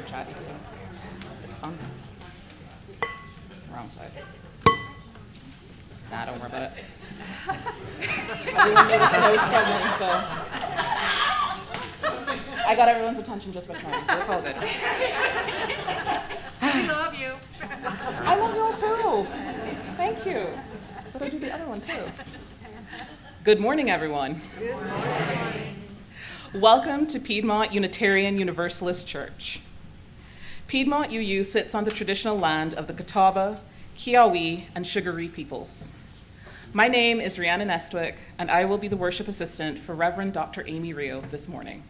group chat. It's fun. Wrong side. Nah, don't worry about it. Everyone made us know struggling, so I got everyone's attention just by trying, so it's all good. We love you. I love you all too. Thank you. But I do the other one too. Good morning, everyone. Good morning. Welcome to Piedmont Unitarian Universalist Church. Piedmont UU sits on the traditional land of the Catawba, Kiawe, and Sugaree peoples. My name is Rhiannon Estwick, and I will be the worship assistant for Reverend Dr. Amy Rio this morning.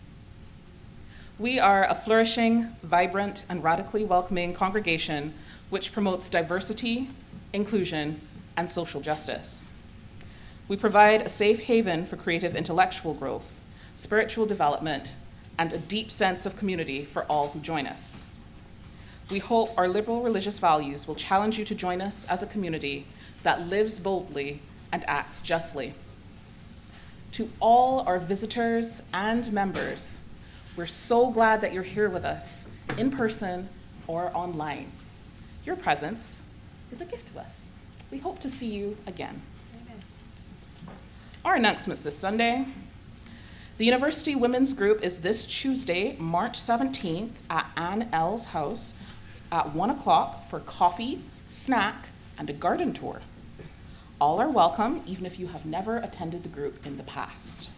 We are a flourishing, vibrant, and radically welcoming congregation which promotes diversity, inclusion, and social justice. We provide a safe haven for creative intellectual growth, spiritual development, and a deep sense of community for all who join us. We hope our liberal religious values will challenge you to join us as a community that lives boldly and acts justly. To all our visitors and members, we're so glad that you're here with us, in person or online. Your presence is a gift to us. We hope to see you again. Amen. Our announcements this Sunday. The University Women's Group is this Tuesday, March 17th at Ann L's house at 1 o'clock for coffee, snack, and a garden tour. All are welcome, even if you have never attended the group in the past.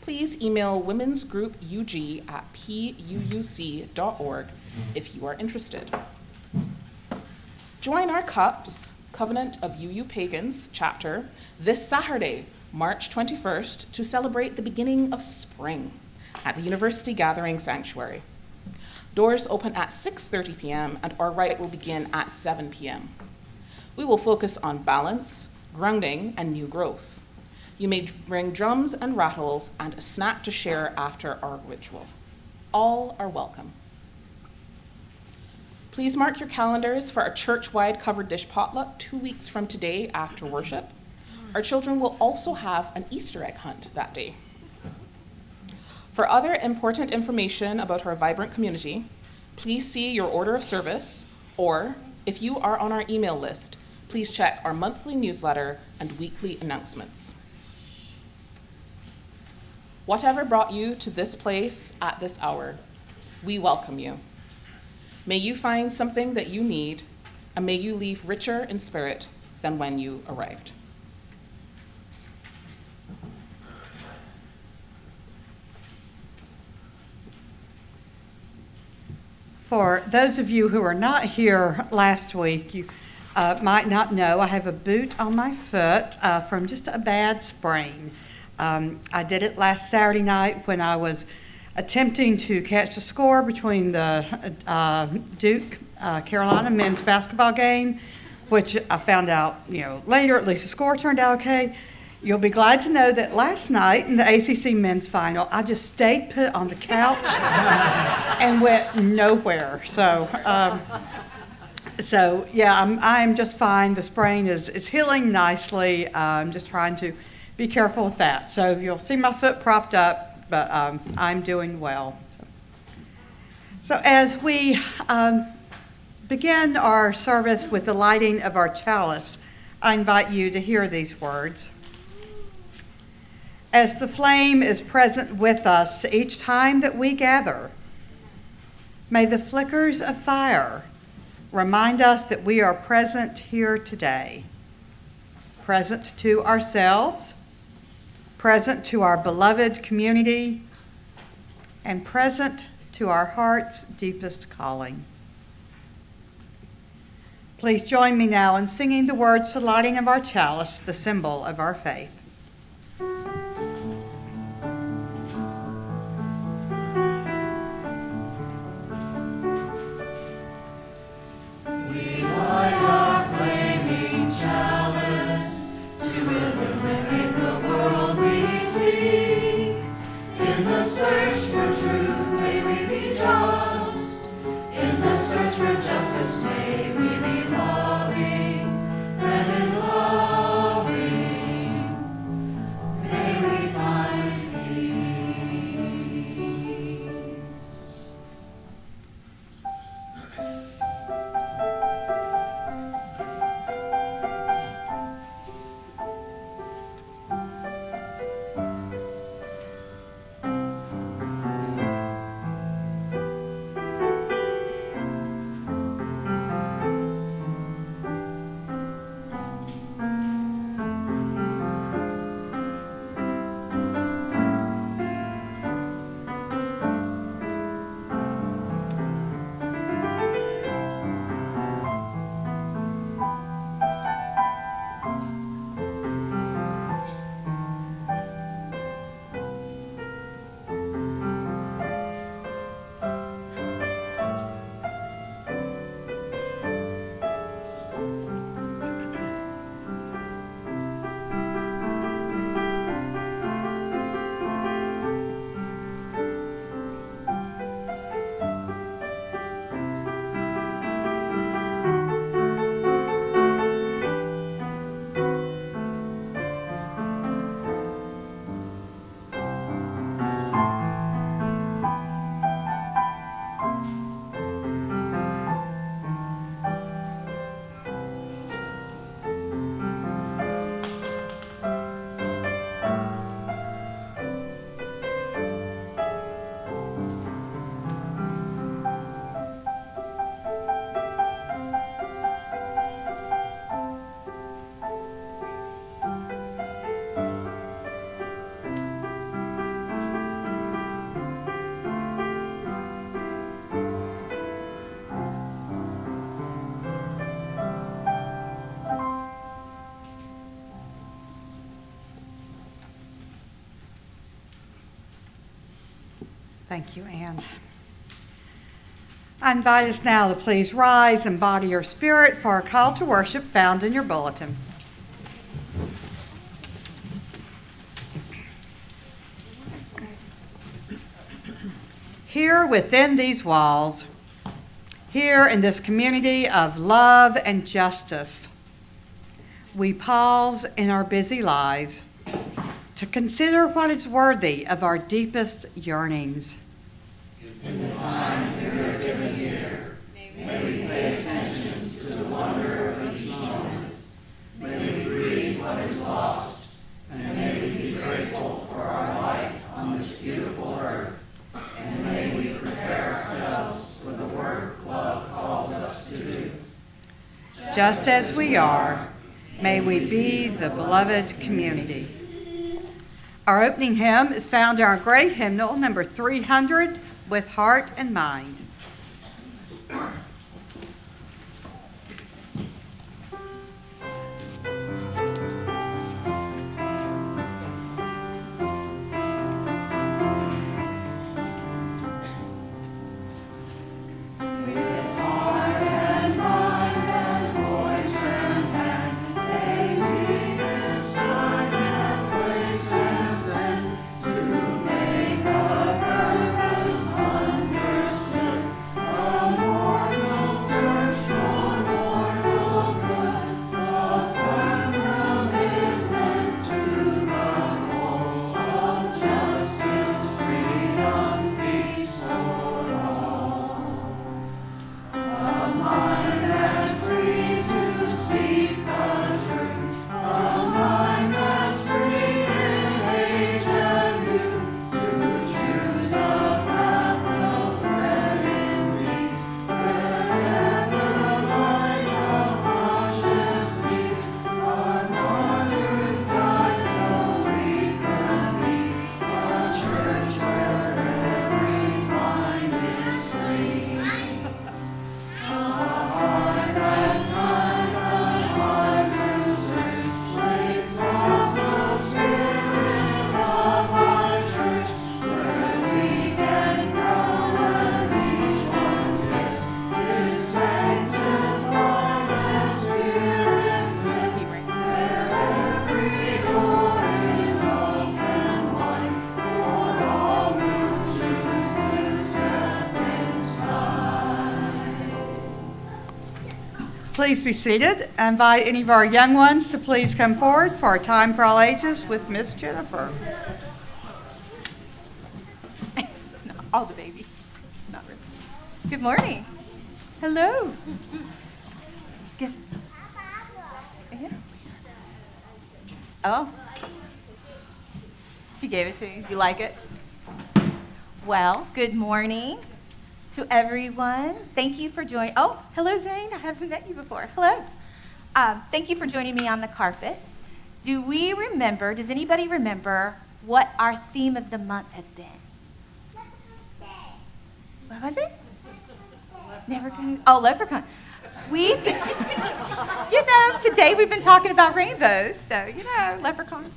Please email womensgroupug@puuc.org if you are interested. Join our CUPS, Covenant of UU Pagans chapter, this Saturday, March 21st, to celebrate the beginning of spring at the University Gathering Sanctuary. Doors open at 6:30 p.m. and our rite will begin at 7 p.m. We will focus on balance, grounding, and new growth. You may bring drums and rattles and a snack to share after our ritual. All are welcome. Please mark your calendars for our church-wide covered dish potluck 2 weeks from today after worship. Our children will also have an Easter egg hunt that day. For other important information about our vibrant community, please see your order of service, or if you are on our email list, please check our monthly newsletter and weekly announcements. Whatever brought you to this place at this hour, we welcome you. May you find something that you need, and may you leave richer in spirit than when you arrived. For those of you who were not here last week, you might not know I have a boot on my foot from just a bad sprain. I did it last Saturday night when I was attempting to catch the score between the Duke Carolina men's basketball game, which I found out later, at least the score turned out okay. You'll be glad to know that last night in the ACC men's final, I just stayed put on the couch and went nowhere. So yeah, I'm just fine. The sprain is healing nicely. I'm just trying to be careful with that. So you'll see my foot propped up, but I'm doing well. So as we begin our service with the lighting of our chalice, I invite you to hear these words. As the flame is present with us each time that we gather, may the flickers of fire remind us that we are present here today, present to ourselves, present to our beloved community, and present to our heart's deepest calling. Please join me now in singing the words to the lighting of our chalice, the symbol of our faith. Thank you, Anne. I invite us now to please rise and body your spirit for our call to worship found in your bulletin. Here within these walls, here in this community of love and justice, we pause in our busy lives to consider what is worthy of our deepest yearnings. In the time we are given here, may we pay attention to the wonder of each moment. May we grieve what is lost, and may we be grateful for our life on this beautiful earth. And may we prepare ourselves for the work love calls us to do. Just as we are, may we be the beloved community. Our opening hymn is found in our great hymnal, number 300, With Heart and Mind. Please be seated. I invite any of our young ones to please come forward for our Time for All Ages with Miss Jennifer. Not all the baby. Not really. Good morning. Hello. Guess. Yeah. Oh. She gave it to you. You like it? Well, good morning to everyone. Thank you for joining. Oh, hello, Zane. I haven't met you before. Hello. Thank you for joining me on the carpet. Does anybody remember what our theme of the month has been? What was it? Leprechaun. Oh, leprechaun. Today we've been talking about rainbows, so, leprechauns.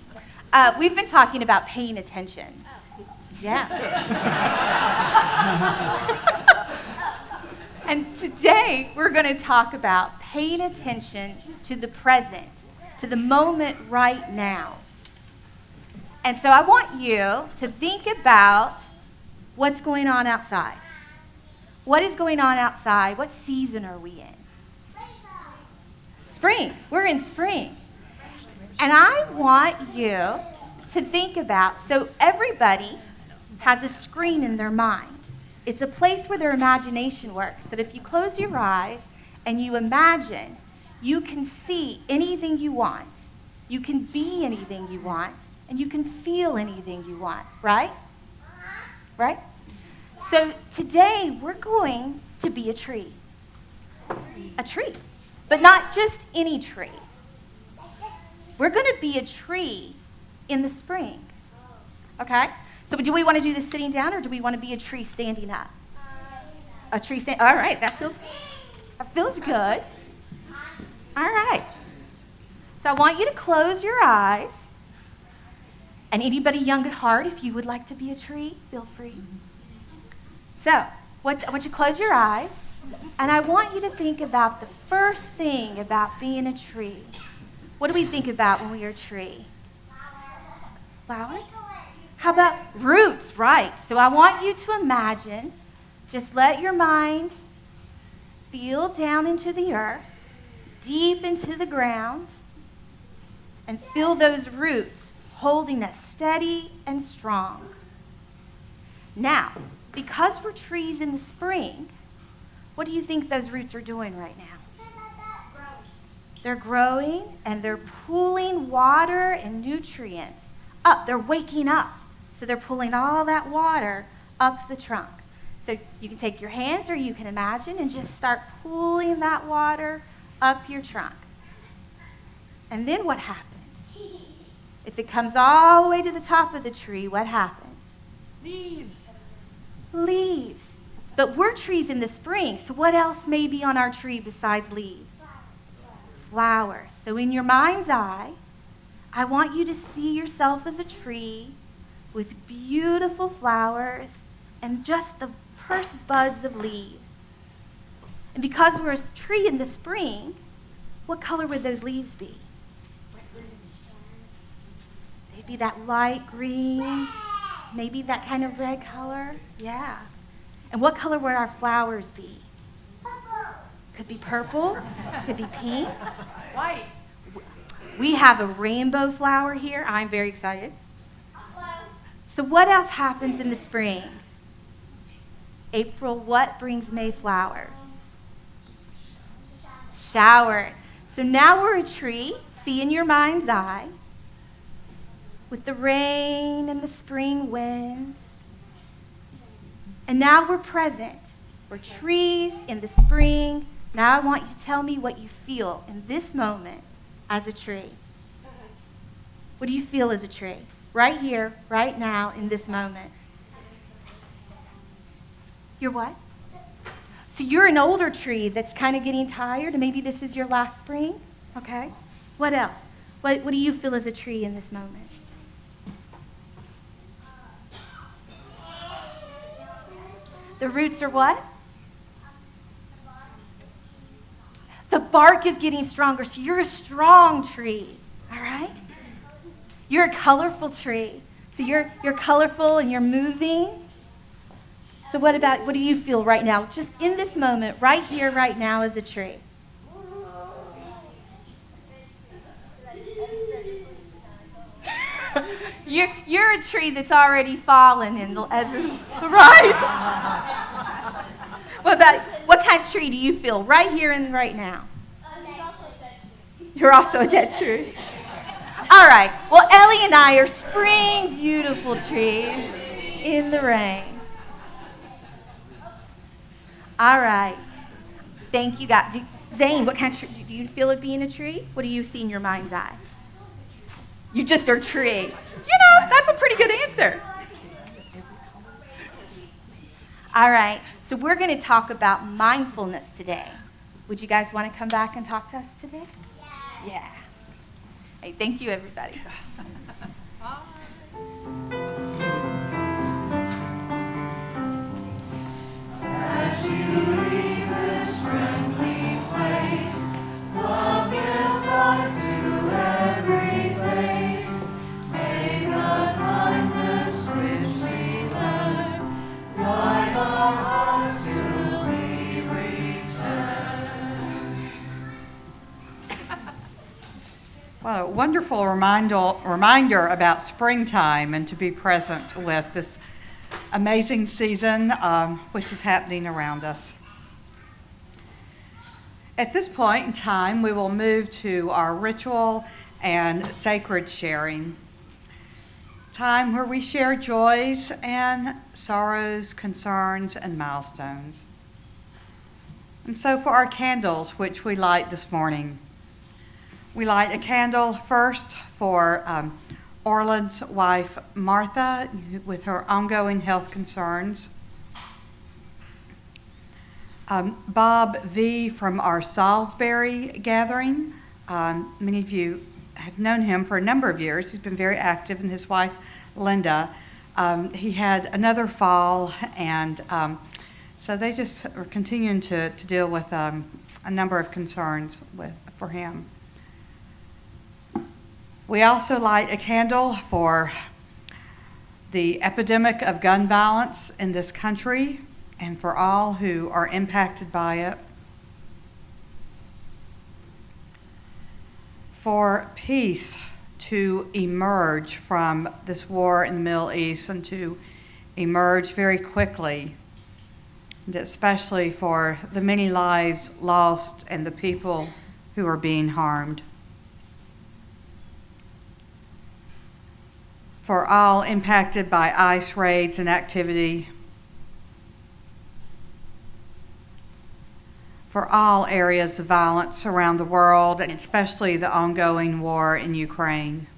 We've been talking about paying attention. Yeah. And today we're going to talk about paying attention to the present, to the moment right now. And so I want you to think about what's going on outside. What is going on outside? What season are we in? Spring. We're in spring. And I want you to think about, so everybody has a screen in their mind. It's a place where their imagination works, that if you close your eyes and you imagine, you can see anything you want, you can be anything you want, and you can feel anything you want, right? Right? So today we're going to be a tree. A tree. But not just any tree. We're going to be a tree in the spring. Okay? So do we want to do this sitting down, or do we want to be a tree standing up? A tree standing. All right, that feels good. All right. So I want you to close your eyes. And anybody young at heart, if you would like to be a tree, feel free. So, I want you to close your eyes, and I want you to think about the first thing about being a tree. What do we think about when we are a tree? Flowers? How about roots? Right. So I want you to imagine, just let your mind feel down into the earth, deep into the ground, and feel those roots holding us steady and strong. Now, because we're trees in the spring, what do you think those roots are doing right now? They're growing and they're pulling water and nutrients up. They're waking up. So they're pulling all that water up the trunk. So you can take your hands or you can imagine and just start pulling that water up your trunk. And then what happens? If it comes all the way to the top of the tree, what happens? Leaves. Leaves. But we're trees in the spring, so what else may be on our tree besides leaves? Flowers. So in your mind's eye, I want you to see yourself as a tree with beautiful flowers and just the first buds of leaves. And because we're a tree in the spring, what color would those leaves be? They'd be that light green, maybe that kind of red color. Yeah. And what color would our flowers be? Could be purple, could be pink. White. We have a rainbow flower here. I'm very excited. So what else happens in the spring? April, what brings May flowers? Showers. So now we're a tree, see in your mind's eye, with the rain and the spring wind. And now we're present. We're trees in the spring. Now I want you to tell me what you feel in this moment as a tree. What do you feel as a tree? Right here, right now, in this moment. You're what? So you're an older tree that's kind of getting tired, and maybe this is your last spring? Okay. What else? What do you feel as a tree in this moment? The roots are what? The bark is getting stronger, so you're a strong tree, all right? You're a colorful tree. So you're colorful and you're moving. So what do you feel right now? Just in this moment, right here, right now as a tree. You're a tree that's already fallen right? What kind of tree do you feel right here and right now? You're also a dead tree. All right. Well, Ellie and I are spring beautiful trees in the rain. All right. Thank you, guys. Zane, what kind of tree do you feel it being a tree? What do you see in your mind's eye? You just are a tree. You know, that's a pretty good answer. All right. So we're going to talk about mindfulness today. Would you guys want to come back and talk to us today? Yeah. Hey, thank you, everybody. As you leave this friendly place, love give light to every face. May the kindness which we learn guide our hearts till we return. Well, a wonderful reminder about springtime and to be present with this amazing season which is happening around us. At this point in time, we will move to our ritual and sacred sharing. Time where we share joys and sorrows, concerns, and milestones. And so for our candles, which we light this morning, we light a candle first for Orland's wife, Martha, with her ongoing health concerns. Bob V. from our Salisbury gathering. Many of you have known him for a number of years. He's been very active, and his wife, Linda. He had another fall, and so they just are continuing to deal with a number of concerns for him. We also light a candle for the epidemic of gun violence in this country and for all who are impacted by it. For peace to emerge from this war in the Middle East and to emerge very quickly, and especially for the many lives lost and the people who are being harmed. For all impacted by ICE raids and activity. For all areas of violence around the world, and especially the ongoing war in Ukraine.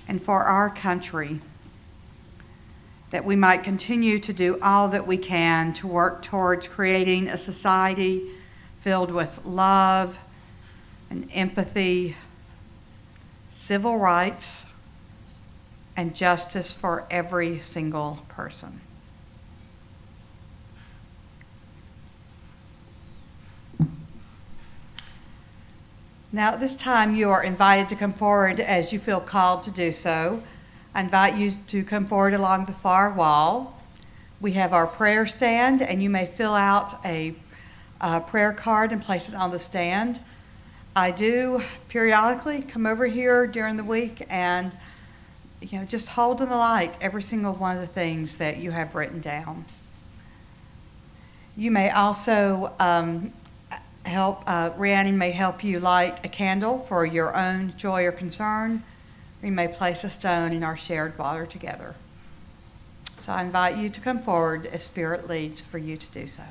And for our country, that we might continue to do all that we can to work towards creating a society filled with love and empathy, civil rights, and justice for every single person. Now, at this time, you are invited to come forward as you feel called to do so. I invite you to come forward along the far wall. We have our prayer stand, and you may fill out a prayer card and place it on the stand. I do periodically come over here during the week and just hold in the light every single one of the things that you have written down. You may also Rhiannon may help you light a candle for your own joy or concern. Or you may place a stone in our shared water together. So I invite you to come forward as Spirit leads for you to do so.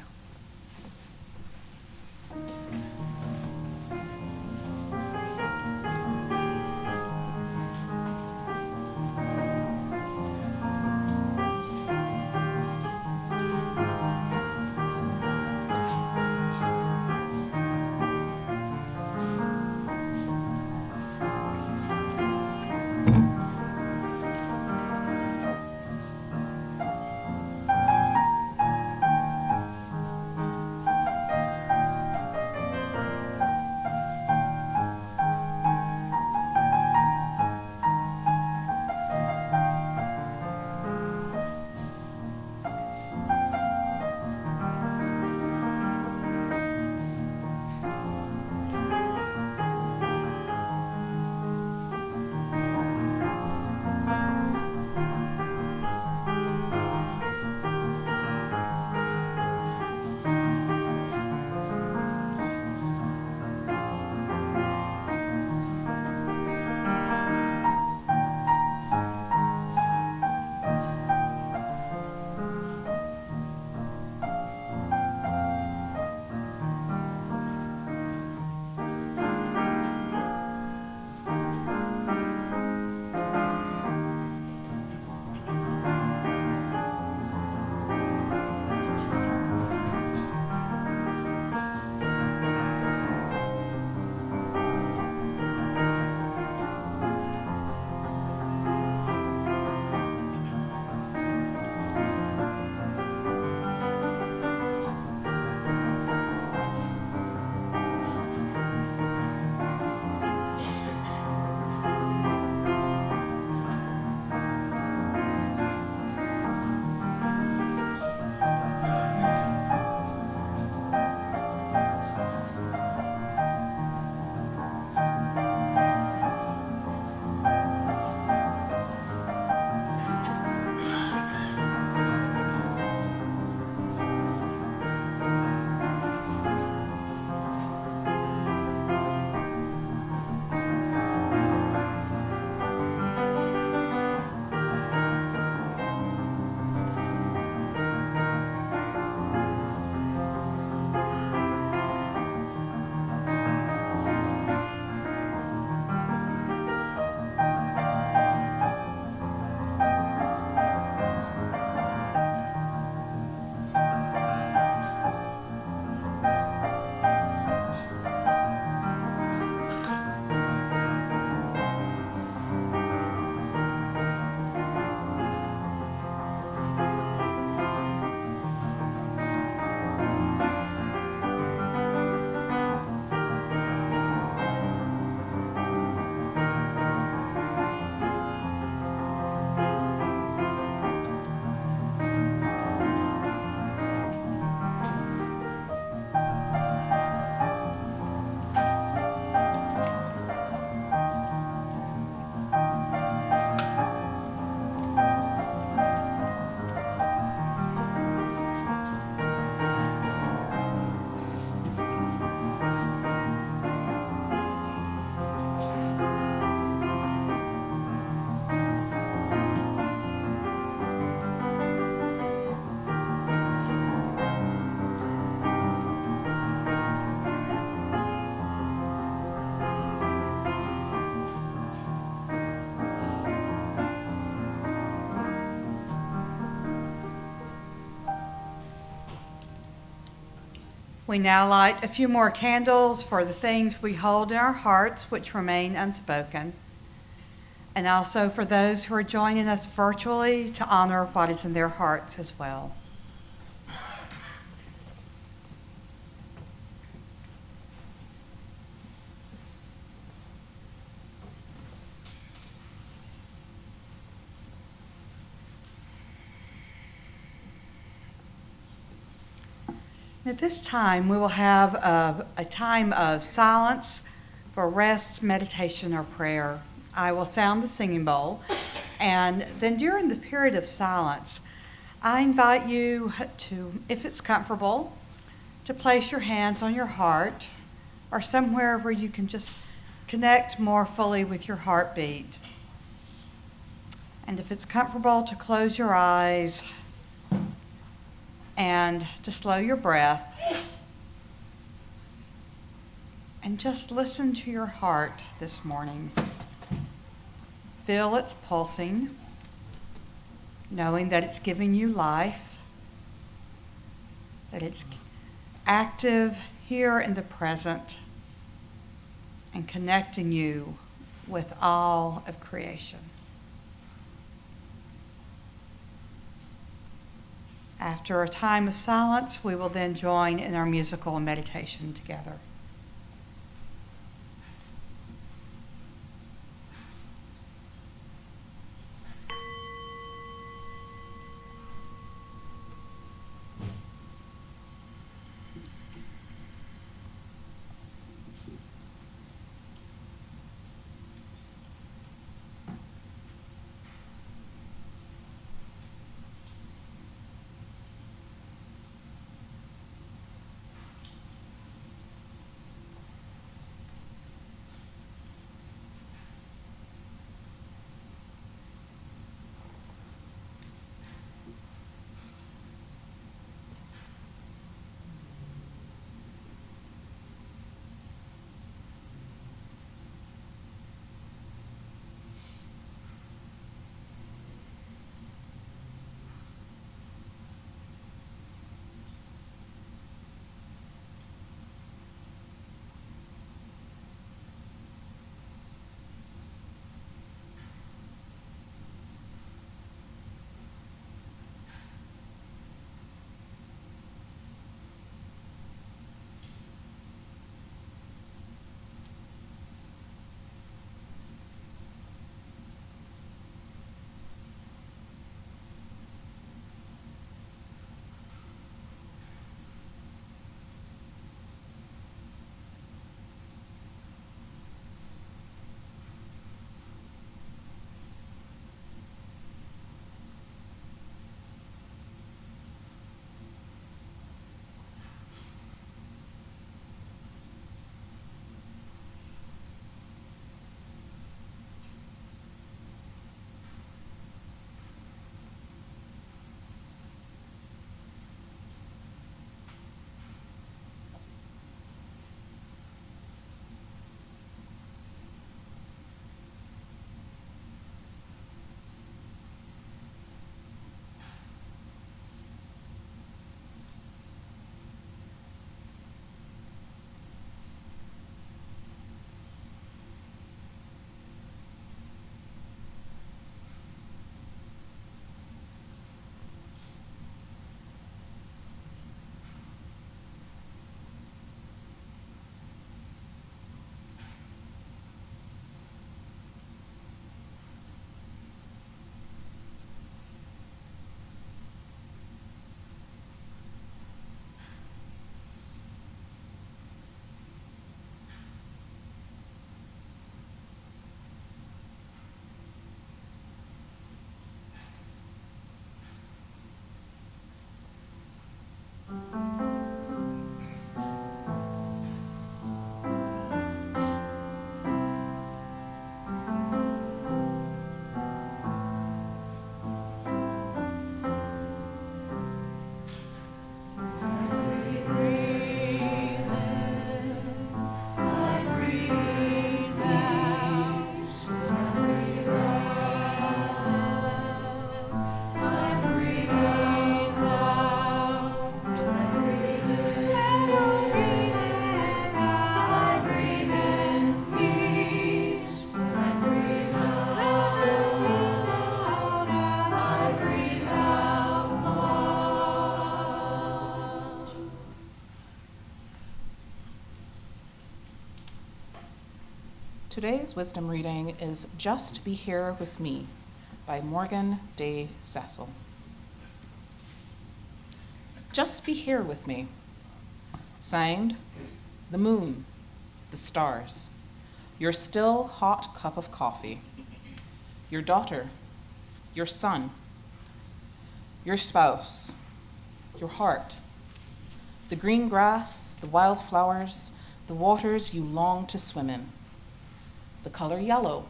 We now light a few more candles for the things we hold in our hearts which remain unspoken, and also for those who are joining us virtually to honor what is in their hearts as well. At this time, we will have a time of silence for rest, meditation, or prayer. I will sound the singing bowl, and then during the period of silence, I invite you to, if it's comfortable, to place your hands on your heart or somewhere where you can just connect more fully with your heartbeat. And if it's comfortable, to close your eyes and to slow your breath and just listen to your heart this morning. Feel its pulsing, knowing that it's giving you life, that it's active here in the present and connecting you with all of creation. After a time of silence, we will then join in our musical meditation together. Today's wisdom reading is Just Be Here With Me by Morgan de Cecil. Just be here with me. Signed, the moon, the stars, your still hot cup of coffee, your daughter, your son, your spouse, your heart, the green grass, the wildflowers, the waters you long to swim in, the color yellow,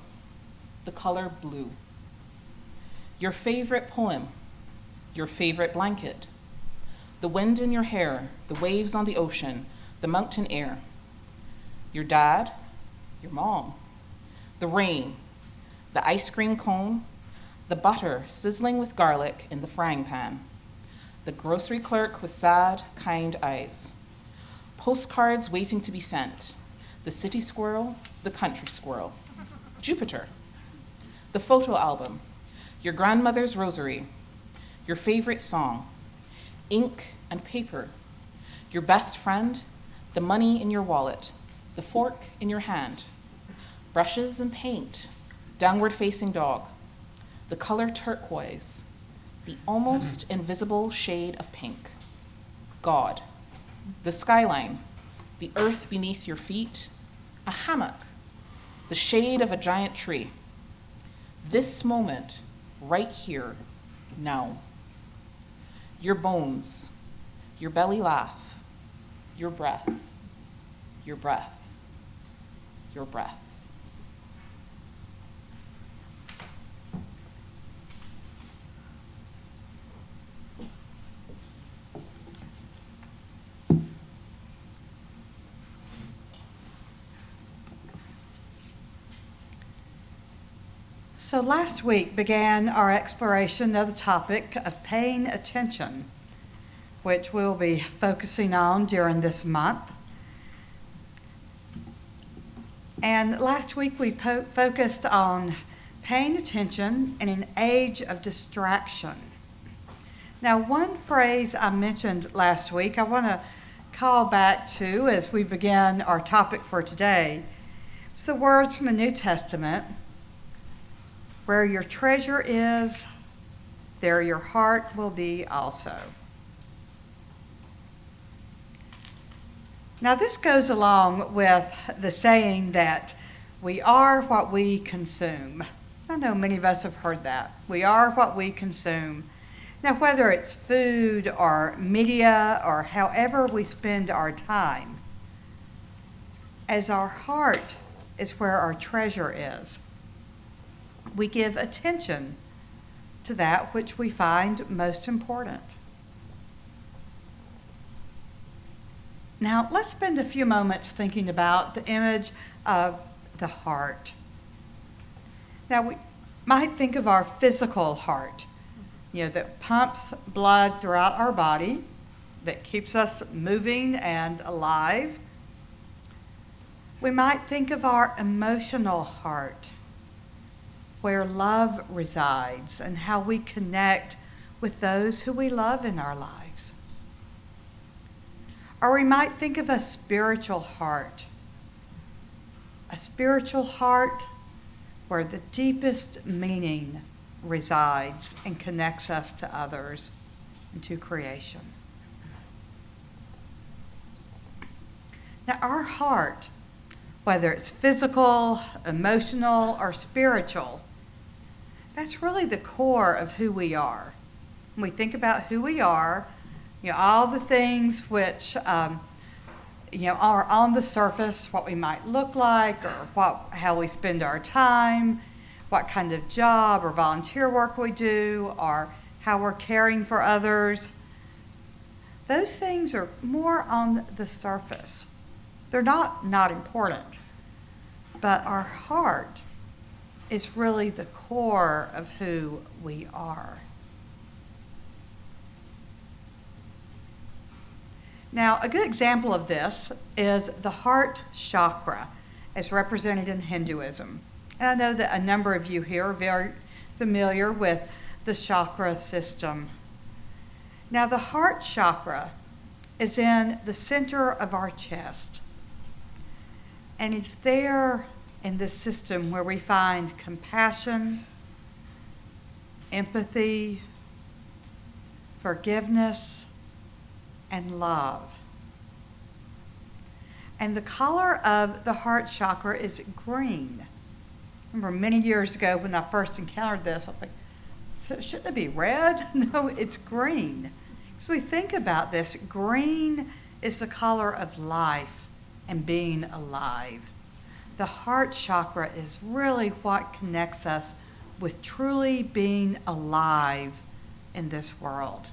the color blue, your favorite poem, your favorite blanket, the wind in your hair, the waves on the ocean, the mountain air, your dad, your mom, the rain, the ice cream cone, the butter sizzling with garlic in the frying pan, the grocery clerk with sad, kind eyes, postcards waiting to be sent, the city squirrel, the country squirrel, Jupiter, the photo album, your grandmother's rosary, your favorite song, ink and paper, your best friend, the money in your wallet, the fork in your hand, brushes and paint, downward-facing dog, the color turquoise, the almost invisible shade of pink, God, the skyline, the earth beneath your feet, a hammock, the shade of a giant tree, this moment, right here, now, your bones, your belly laugh, your breath, your breath, your breath. So last week began our exploration of the topic of paying attention, which we'll be focusing on during this month. And last week we focused on paying attention in an age of distraction. Now, one phrase I mentioned last week I want to call back to as we begin our topic for today. It's the words from the New Testament: where your treasure is, there your heart will be also. Now, this goes along with the saying that we are what we consume. I know many of us have heard that. We are what we consume. Now, whether it's food or media or however we spend our time, as our heart is where our treasure is, we give attention to that which we find most important. Now, let's spend a few moments thinking about the image of the heart. Now, we might think of our physical heart, that pumps blood throughout our body, that keeps us moving and alive. We might think of our emotional heart, where love resides and how we connect with those who we love in our lives. Or we might think of a spiritual heart where the deepest meaning resides and connects us to others and to creation. Now, our heart, whether it's physical, emotional, or spiritual, that's really the core of who we are. When we think about who we are, all the things which, are on the surface, what we might look like, or how we spend our time, what kind of job or volunteer work we do, or how we're caring for others. Those things are more on the surface. They're not important, but our heart is really the core of who we are. Now, a good example of this is the heart chakra, as represented in Hinduism. And I know that a number of you here are very familiar with the chakra system. Now, the heart chakra is in the center of our chest, and it's there in this system where we find compassion, empathy, forgiveness, and love. And the color of the heart chakra is green. I remember many years ago when I first encountered this, I was like, so shouldn't it be red? No, it's green. So we think about this, green is the color of life and being alive. The heart chakra is really what connects us with truly being alive in this world,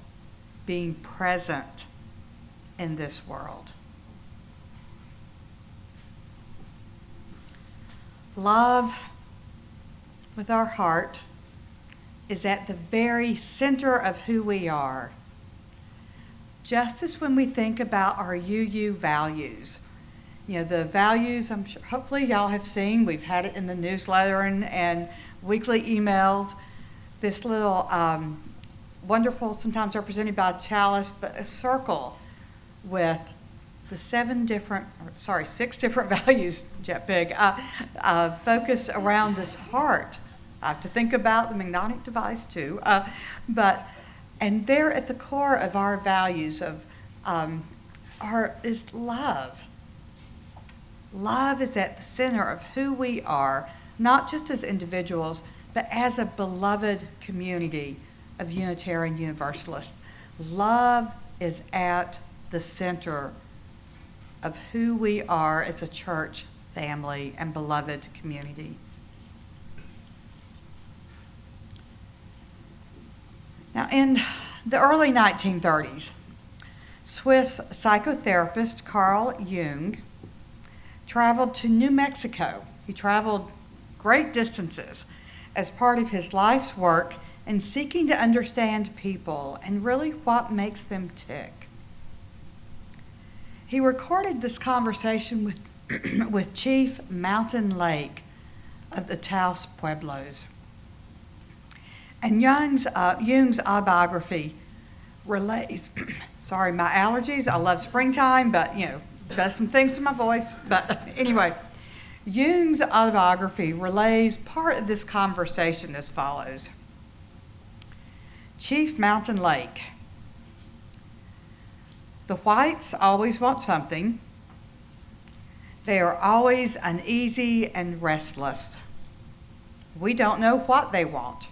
being present in this world. Love with our heart is at the very center of who we are. Just as when we think about our UU values, you know, the values, I'm sure, hopefully y'all have seen, we've had it in the newsletter and weekly emails, this little wonderful, sometimes represented by a chalice, but a circle with the six different values, Jet Big, focus around this heart. I have to think about the magnetic device too, and there at the core of our values is love. Love is at the center of who we are, not just as individuals, but as a beloved community of Unitarian Universalists. Love is at the center of who we are as a church family and beloved community. Now, in the early 1930s, Swiss psychotherapist Carl Jung traveled to New Mexico. He traveled great distances as part of his life's work in seeking to understand people and really what makes them tick. He recorded this conversation with Chief Mountain Lake of the Taos Pueblos. And Jung's autobiography relays, sorry, my allergies, I love springtime, but does some things to my voice. But anyway, Jung's autobiography relays part of this conversation as follows. Chief Mountain Lake. The whites always want something. They are always uneasy and restless. We don't know what they want.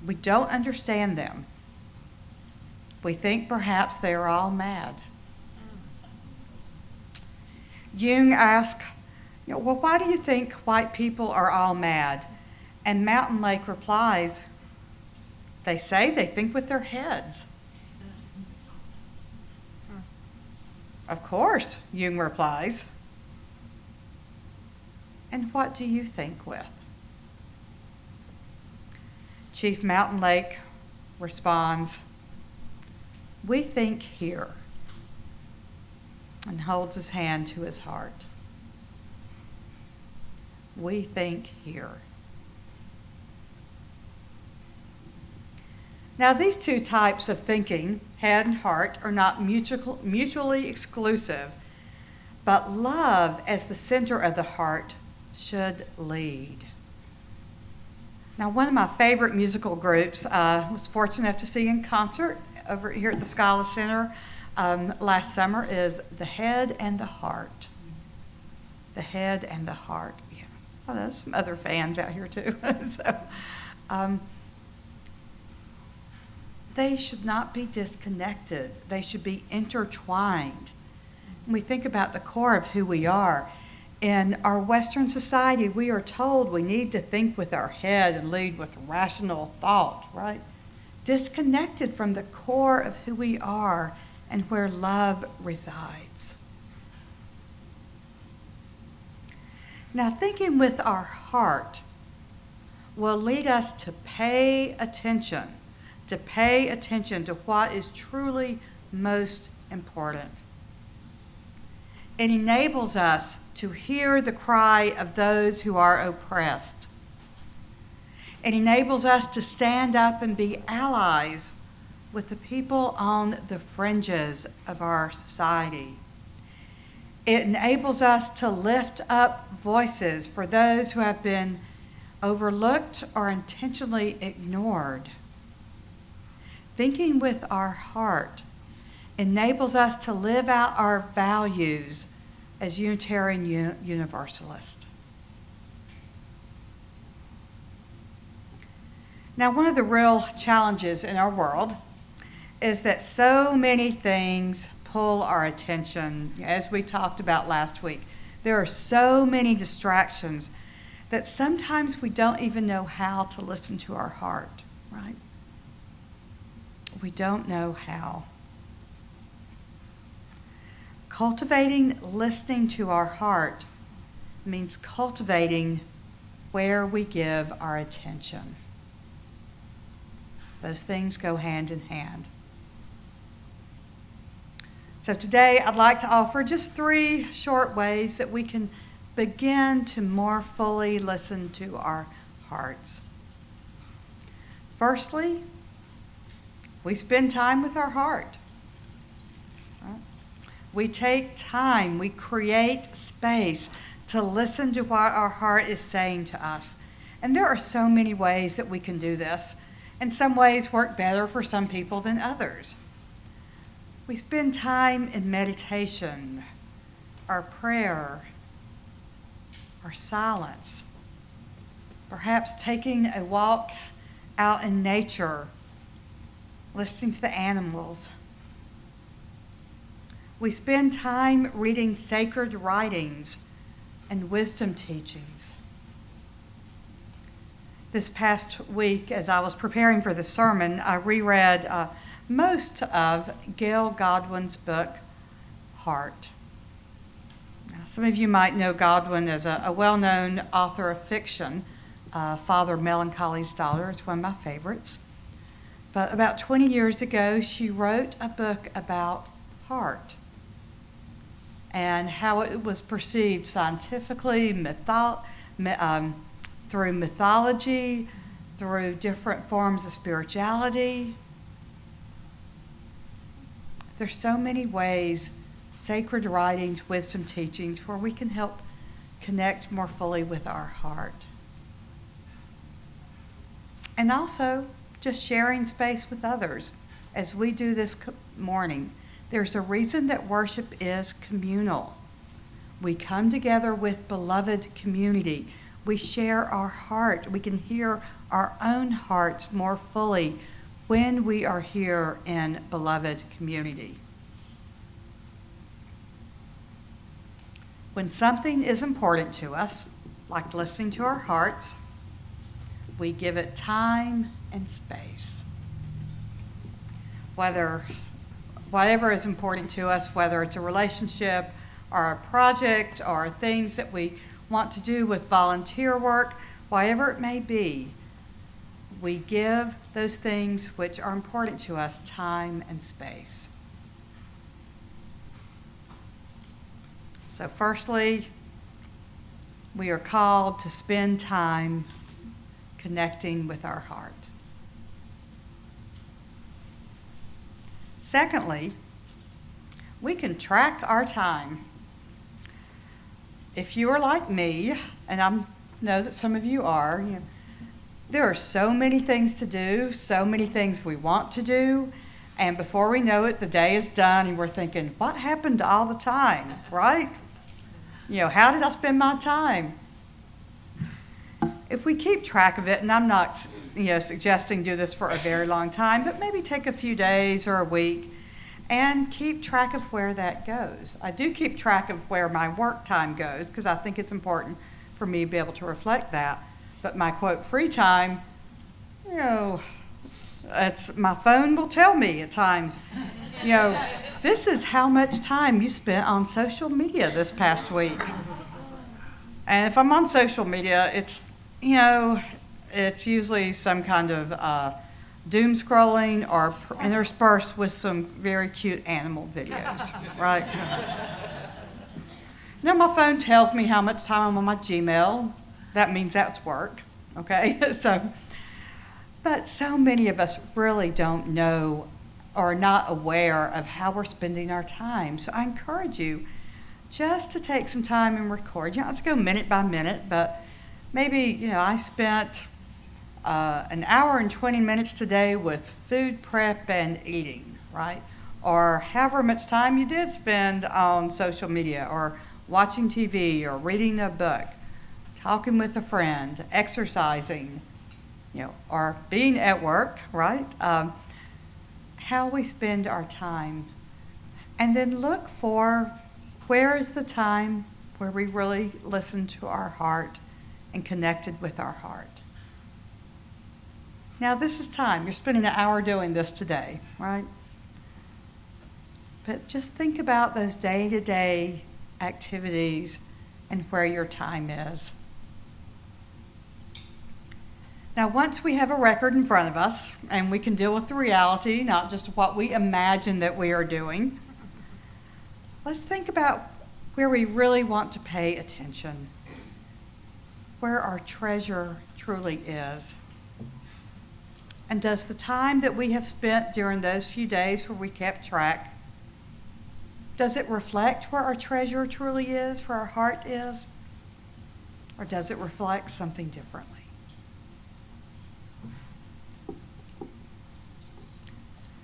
We don't understand them. We think perhaps they are all mad. Jung asked, well, why do you think white people are all mad? And Mountain Lake replies, they say they think with their heads. Of course, Jung replies. And what do you think with? Chief Mountain Lake responds, we think here, and holds his hand to his heart. We think here. Now, these two types of thinking, head and heart, are not mutually exclusive, but love as the center of the heart should lead. Now, one of my favorite musical groups was fortunate enough to see in concert over here at the Scala Center last summer is The Head and the Heart. The Head and the Heart. Yeah. Oh, there's some other fans out here too. They should not be disconnected. They should be intertwined. When we think about the core of who we are, in our Western society, we are told we need to think with our head and lead with rational thought, right? Disconnected from the core of who we are and where love resides. Now, thinking with our heart will lead us to pay attention to what is truly most important. It enables us to hear the cry of those who are oppressed. It enables us to stand up and be allies with the people on the fringes of our society. It enables us to lift up voices for those who have been overlooked or intentionally ignored. Thinking with our heart enables us to live out our values as Unitarian Universalist. Now, one of the real challenges in our world is that so many things pull our attention. As we talked about last week, there are so many distractions that sometimes we don't even know how to listen to our heart, right? We don't know how. Cultivating listening to our heart means cultivating where we give our attention. Those things go hand in hand. So today I'd like to offer just 3 short ways that we can begin to more fully listen to our hearts. Firstly, we spend time with our heart. We take time, we create space to listen to what our heart is saying to us. And there are so many ways that we can do this, and some ways work better for some people than others. We spend time in meditation, our prayer, our silence, perhaps taking a walk out in nature, listening to the animals. We spend time reading sacred writings and wisdom teachings. This past week, as I was preparing for the sermon, I reread most of Gail Godwin's book, Heart. Now, some of you might know Godwin as a well-known author of fiction. Father Melancholy's Daughter is one of my favorites. But about 20 years ago, she wrote a book about heart and how it was perceived scientifically, through mythology, through different forms of spirituality. There's so many ways, sacred writings, wisdom teachings, where we can help connect more fully with our heart. And also, just sharing space with others. As we do this morning, there's a reason that worship is communal. We come together with beloved community. We share our heart. We can hear our own hearts more fully when we are here in beloved community. When something is important to us, like listening to our hearts, we give it time and space. Whatever is important to us, whether it's a relationship or a project or things that we want to do with volunteer work, whatever it may be, we give those things which are important to us time and space. So firstly, we are called to spend time connecting with our heart. Secondly, we can track our time. If you are like me, and I know that some of you are, there are so many things to do, so many things we want to do, and before we know it, the day is done, and we're thinking, what happened to all the time, right? How did I spend my time? If we keep track of it, and I'm not suggesting do this for a very long time, but maybe take a few days or a week and keep track of where that goes. I do keep track of where my work time goes because I think it's important for me to be able to reflect that. But my, quote, free time, my phone will tell me at times, this is how much time you spent on social media this past week. And if I'm on social media, it's usually some kind of doom scrolling or interspersed with some very cute animal videos, right? My phone tells me how much time I'm on my Gmail. That means that's work, okay? But so many of us really don't know or are not aware of how we're spending our time. So I encourage you just to take some time and record. You don't have to go minute by minute, but maybe, I spent an hour and 20 minutes today with food prep and eating, right? Or however much time you did spend on social media or watching TV or reading a book, talking with a friend, exercising, or being at work, right? How we spend our time. And then look for where is the time where we really listen to our heart and connected with our heart. Now, this is time. You're spending an hour doing this today, right? But just think about those day-to-day activities and where your time is. Now, once we have a record in front of us and we can deal with the reality, not just what we imagine that we are doing, let's think about where we really want to pay attention, where our treasure truly is. And does the time that we have spent during those few days where we kept track, does it reflect where our treasure truly is, where our heart is? Or does it reflect something differently?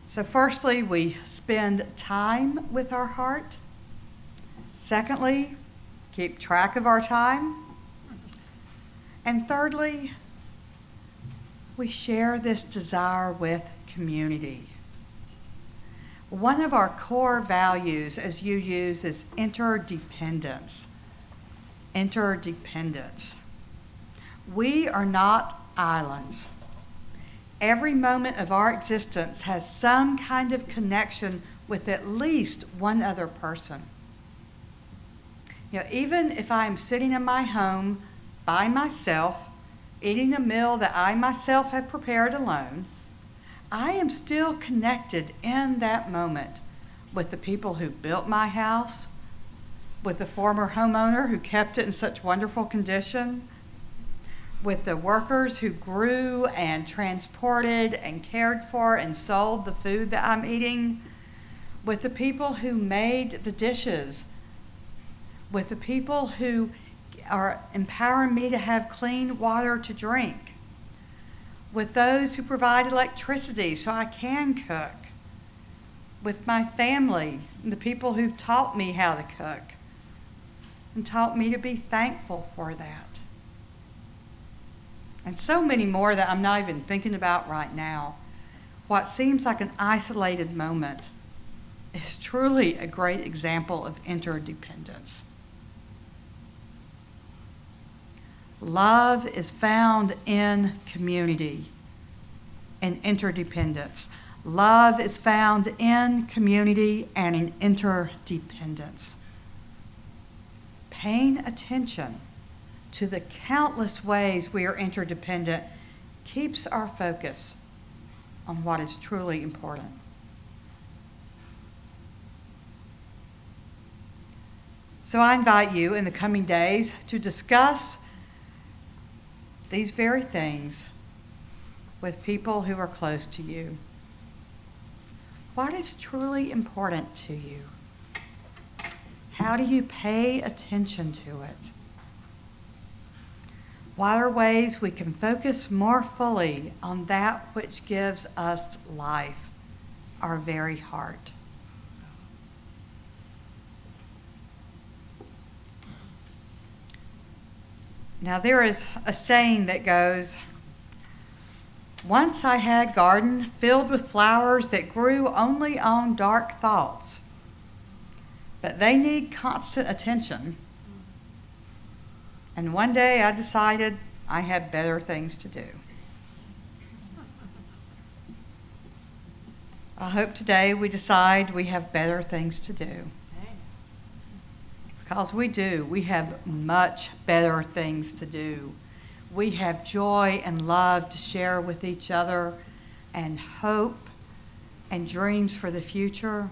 So firstly, we spend time with our heart. Secondly, keep track of our time. And thirdly, we share this desire with community. One of our core values as UUs is interdependence. Interdependence. We are not islands. Every moment of our existence has some kind of connection with at least one other person. Even if I am sitting in my home by myself, eating a meal that I myself have prepared alone, I am still connected in that moment with the people who built my house, with the former homeowner who kept it in such wonderful condition, with the workers who grew and transported and cared for and sold the food that I'm eating, with the people who made the dishes, with the people who are empowering me to have clean water to drink, with those who provide electricity so I can cook, with my family and the people who've taught me how to cook and taught me to be thankful for that. And so many more that I'm not even thinking about right now. What seems like an isolated moment is truly a great example of interdependence. Love is found in community and interdependence. Love is found in community and in interdependence. Paying attention to the countless ways we are interdependent keeps our focus on what is truly important. So I invite you in the coming days to discuss these very things with people who are close to you. What is truly important to you? How do you pay attention to it? What are ways we can focus more fully on that which gives us life, our very heart? Now, there is a saying that goes, "Once I had a garden filled with flowers that grew only on dark thoughts, but they need constant attention. And one day I decided I had better things to do." I hope today we decide we have better things to do. Because we do. We have much better things to do. We have joy and love to share with each other, and hope and dreams for the future.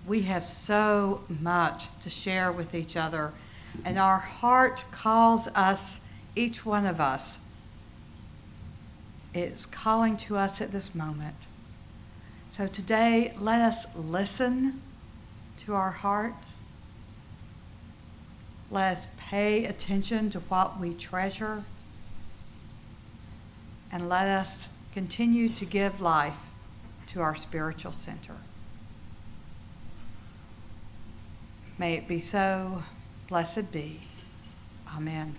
We have so much to share with each other, and our heart calls us, each one of us, is calling to us at this moment. So today, let us listen to our heart. Let us pay attention to what we treasure, and let us continue to give life to our spiritual center. May it be so. Blessed be. Amen.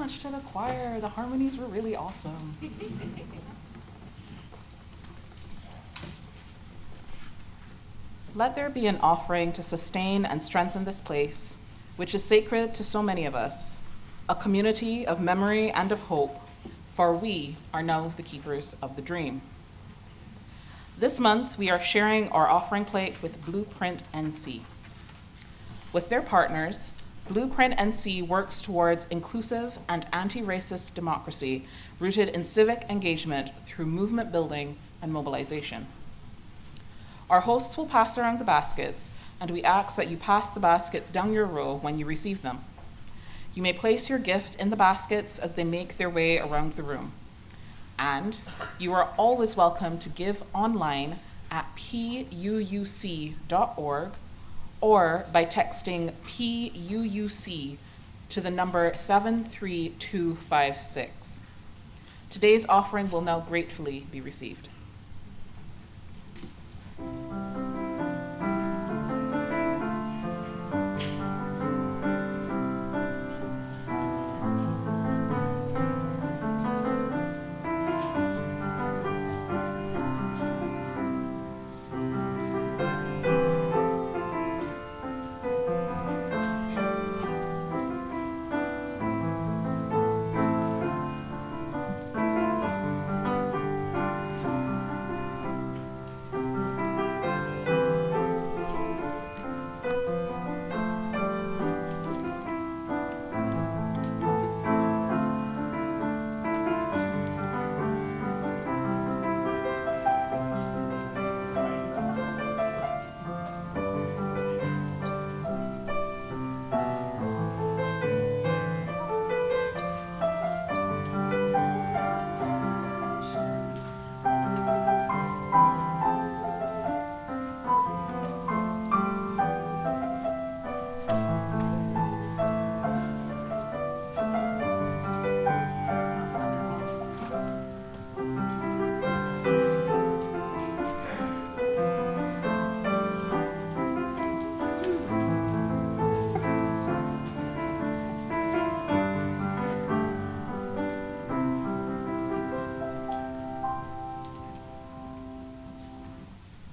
much to the choir. The harmonies were really awesome. Let there be an offering to sustain and strengthen this place, which is sacred to so many of us, a community of memory and of hope, for we are now the keepers of the dream. This month, we are sharing our offering plate with Blueprint NC. With their partners, Blueprint NC works towards inclusive and anti-racist democracy rooted in civic engagement through movement building and mobilization. Our hosts will pass around the baskets, and we ask that you pass the baskets down your row when you receive them. You may place your gift in the baskets as they make their way around the room. And you are always welcome to give online at puuc.org or by texting PUUC to the number 73256. Today's offering will now gratefully be received.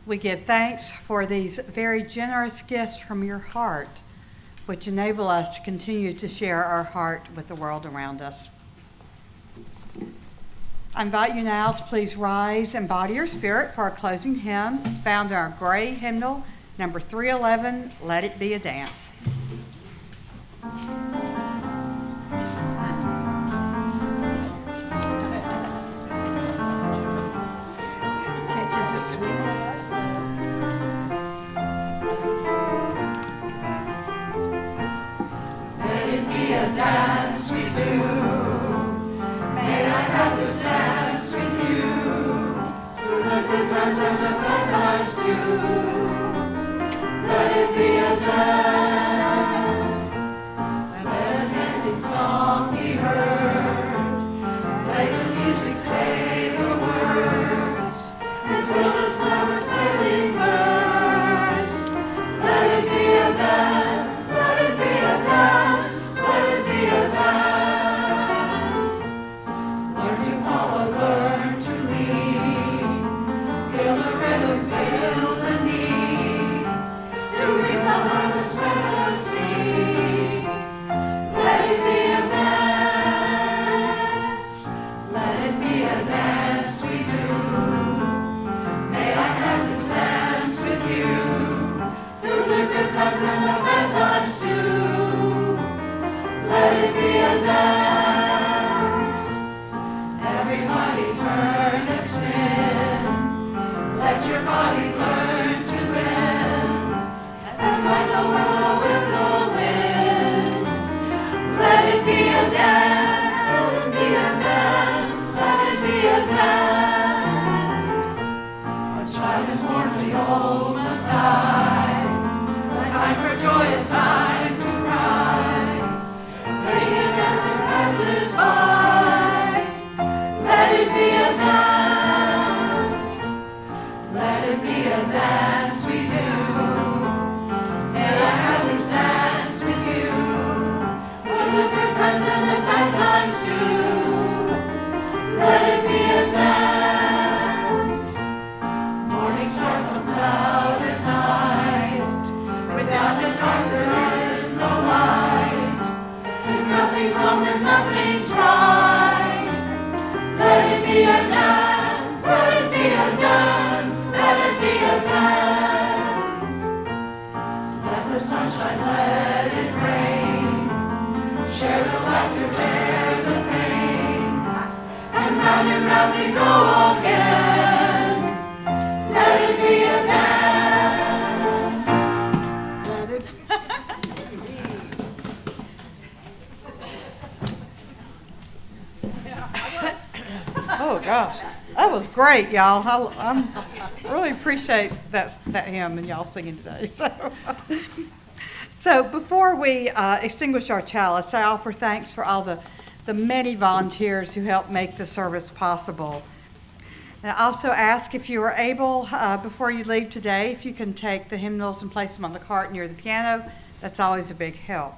We give thanks for these very generous gifts from your heart, which enable us to continue to share our heart with the world around us. I invite you now to please rise and body your spirit for our closing hymn. It's found in our gray hymnal, number 311, Let It Be a Dance. Can't you just sweep it? Let it be a dance we do. May I have this dance with you. Through the good times and the bad times too. Let it be a dance. Let a dancing song be heard. Let the music say the words. And fill the sky with sailing birds. Let it be a dance. Let it be a dance. Let it be a dance. Learn to follow, learn to lead. Feel the rhythm, feel the need. To reap the harvest, plant the seed. Let it be a dance. Let it be a dance we do. May I have this dance with you. Through the good times and the bad times too. Let it be a dance. Everybody turn and spin. Let your body learn to bend. And like a willow with the wind. Let it be a dance. Let it be a dance. Let it be a dance. A child is born, the old must die. A time for joy, a time to cry. Take it as it passes by. Let it be a dance. Let it be a dance we do. May I have this dance with you. Through the good times and the bad times too. Let it be a dance. Morning star comes out at night. Without his heart there is no light. If nothing's wrong, then nothing's right. Let it be a dance. Let it be a dance. Let it be a dance. Let the sunshine, let it rain. Share the laughter, share the pain. And round we go again. Let it be a dance. Let it Oh, gosh. That was great, y'all. I really appreciate that hymn and y'all singing today. So before we extinguish our chalice, I offer thanks for all the many volunteers who helped make the service possible. And I also ask if you are able, before you leave today, if you can take the hymnals and place them on the cart near the piano. That's always a big help.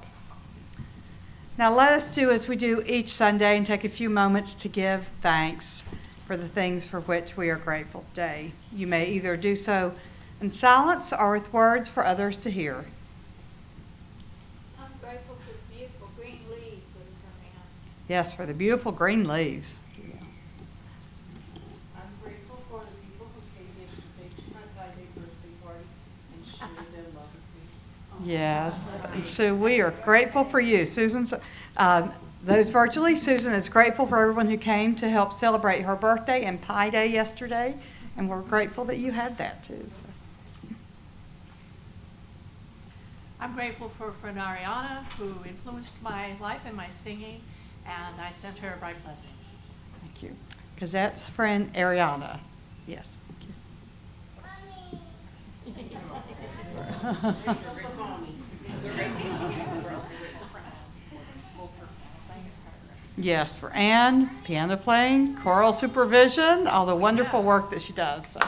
Now let us do as we do each Sunday and take a few moments to give thanks for the things for which we are grateful today. You may either do so in silence or with words for others to hear. I'm grateful for the beautiful green leaves that are coming up. Yes, for the beautiful green leaves. I'm grateful for the people who came yesterday to my 5-day birthday party and shared their love with me. Yes, and Sue, we are grateful for you. Susan's, those virtually, Susan is grateful for everyone who came to help celebrate her birthday and Pi Day yesterday, and we're grateful that you had that too. So. I'm grateful for friend Ariana, who influenced my life and my singing, and I sent her bright blessings. Thank you. Because that's friend Ariana. Yes. Thank you. Yes, for Anne, piano playing, choral supervision, all the wonderful work that she does. So.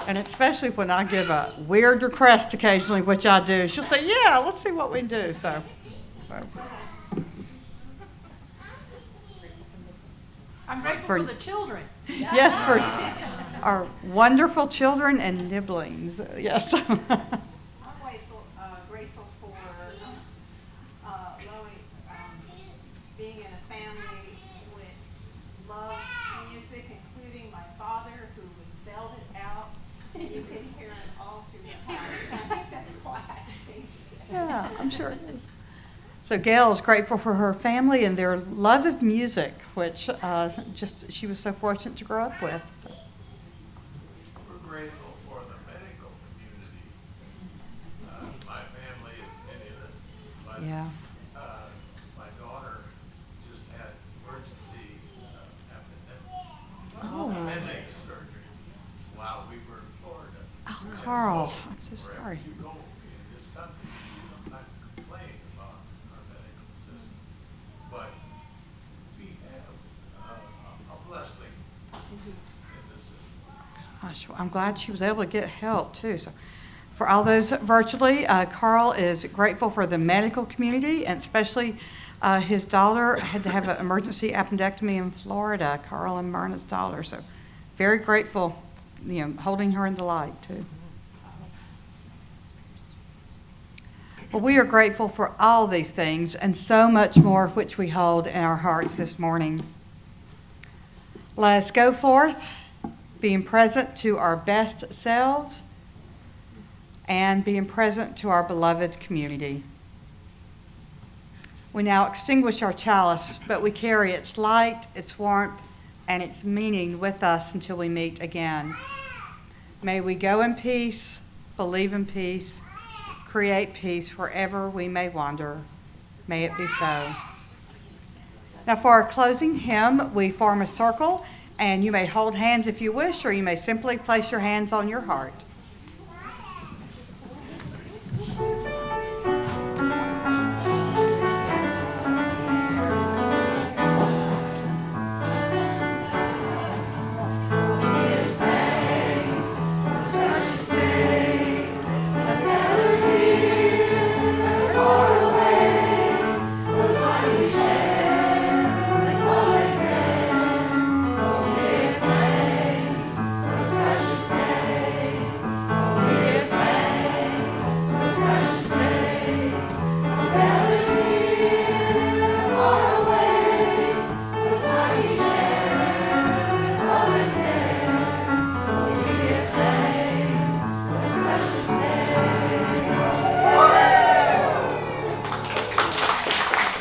And especially when I give a weird request occasionally, which I do, she'll say, yeah, let's see what we can do. So. I'm grateful for the children. Yes, for our wonderful children and nibblings. Yes. I'm grateful for being in a family with love music, including my father, who would belt it out. You can hear it all through the house. I think that's why I sing. Yeah, I'm sure it is. So Gail is grateful for her family and their love of music, which she was so fortunate to grow up with. So. We're grateful for the medical community. My family is Indian, but Yeah. my daughter just had emergency Oh. appendix surgery while we were in Florida. Oh, Carl, I'm so sorry. Wherever you go in this country, I'm not complaining about our medical system, but we have a blessing in this system. Gosh, well, I'm glad she was able to get help too. So, for all those virtually, Carl is grateful for the medical community, and especially his daughter had to have an emergency appendectomy in Florida. Carl and Myrna's daughter. So, very grateful, holding her in the light too. Well, we are grateful for all these things and so much more which we hold in our hearts this morning. Let us go forth, being present to our best selves and being present to our beloved community. We now extinguish our chalice, but we carry its light, its warmth, and its meaning with us until we meet again. May we go in peace, believe in peace, create peace wherever we may wander. May it be so. Now for our closing hymn, we form a circle, and you may hold hands if you wish, or you may simply place your hands on your heart.